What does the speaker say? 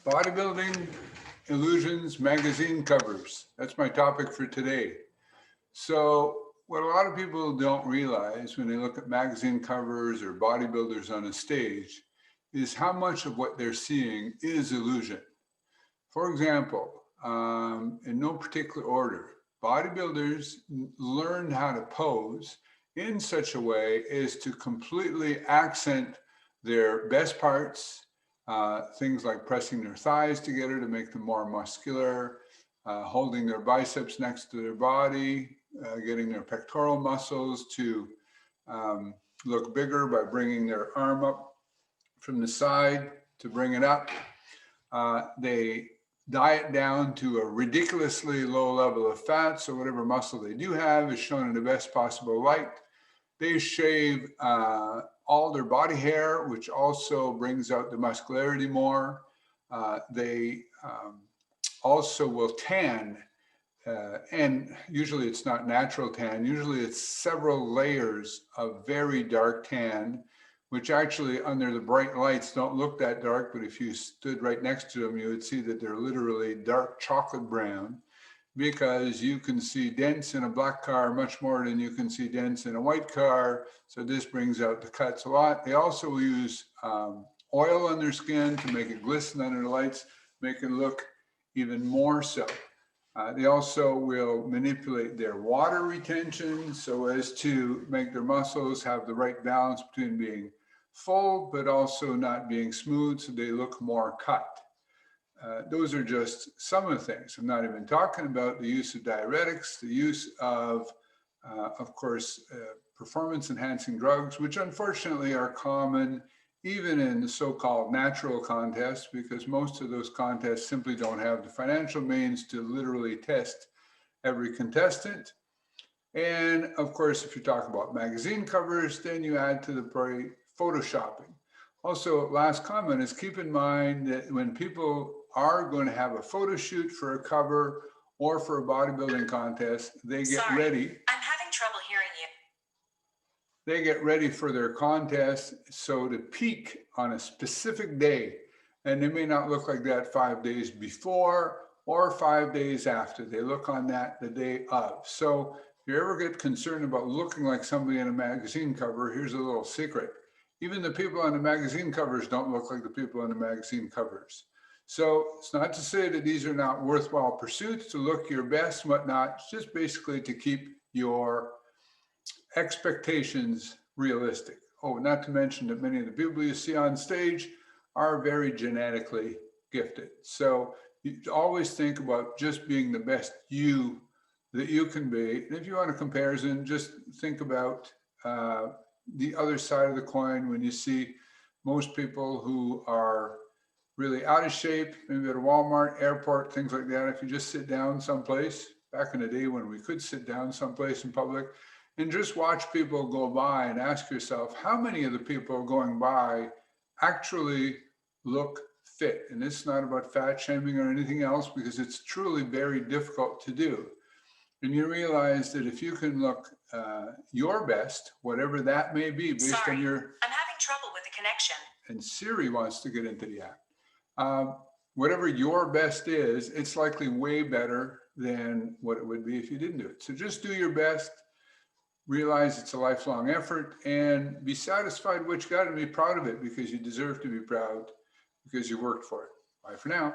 Bodybuilding illusions magazine covers. That's my topic for today. So what a lot of people don't realize when they look at magazine covers or bodybuilders on a stage is how much of what they're seeing is illusion. For example, in no particular order, bodybuilders learn how to pose in such a way as to completely accent their best parts, things like pressing their thighs together to make them more muscular, holding their biceps next to their body, getting their pectoral muscles to look bigger by bringing their arm up from the side to bring it up. They diet down to a ridiculously low level of fat, so whatever muscle they do have is shown in the best possible light. They shave all their body hair, which also brings out the muscularity more. They also will tan, and usually it's not natural tan. Usually it's several layers of very dark tan, which actually under the bright lights don't look that dark, but if you stood right next to them, you would see that they're literally dark chocolate brown, because you can see dents in a black car much more than you can see dents in a white car. So this brings out the cuts a lot. They also use oil on their skin to make it glisten under the lights, make it look even more so. They also will manipulate their water retention so as to make their muscles have the right balance between being full but also not being smooth, so they look more cut. Those are just some of the things. I'm not even talking about the use of diuretics, the use of course, performance-enhancing drugs, which unfortunately are common even in the so-called natural contests, because most of those contests simply don't have the financial means to literally test every contestant. And of course, if you talk about magazine covers, then you add to the photoshopping. Also, last comment is keep in mind that when people are going to have a photo shoot for a cover or for a bodybuilding contest, they get ready. I'm having trouble hearing you. They get ready for their contest, so to peak on a specific day, and they may not look like that 5 days before or 5 days after. They look on that the day of. So if you ever get concerned about looking like somebody in a magazine cover, here's a little secret. Even the people on the magazine covers don't look like the people on the magazine covers. So it's not to say that these are not worthwhile pursuits to look your best and whatnot. It's just basically to keep your expectations realistic. Oh, not to mention that many of the people you see on stage are very genetically gifted. So you always think about just being the best you that you can be. And if you want a comparison, just think about the other side of the coin when you see most people who are really out of shape, maybe at a Walmart, airport, things like that. If you just sit down someplace, back in the day when we could sit down someplace in public, and just watch people go by and ask yourself, how many of the people going by actually look fit? And it's not about fat shaming or anything else, because it's truly very difficult to do. And you realize that if you can look your best, whatever that may be, based on your... I'm having trouble with the connection. And Siri wants to get into the act. Whatever your best is, it's likely way better than what it would be if you didn't do it. So just do your best. Realize it's a lifelong effort, and be satisfied with what you got and be proud of it, because you deserve to be proud because you worked for it. Bye for now.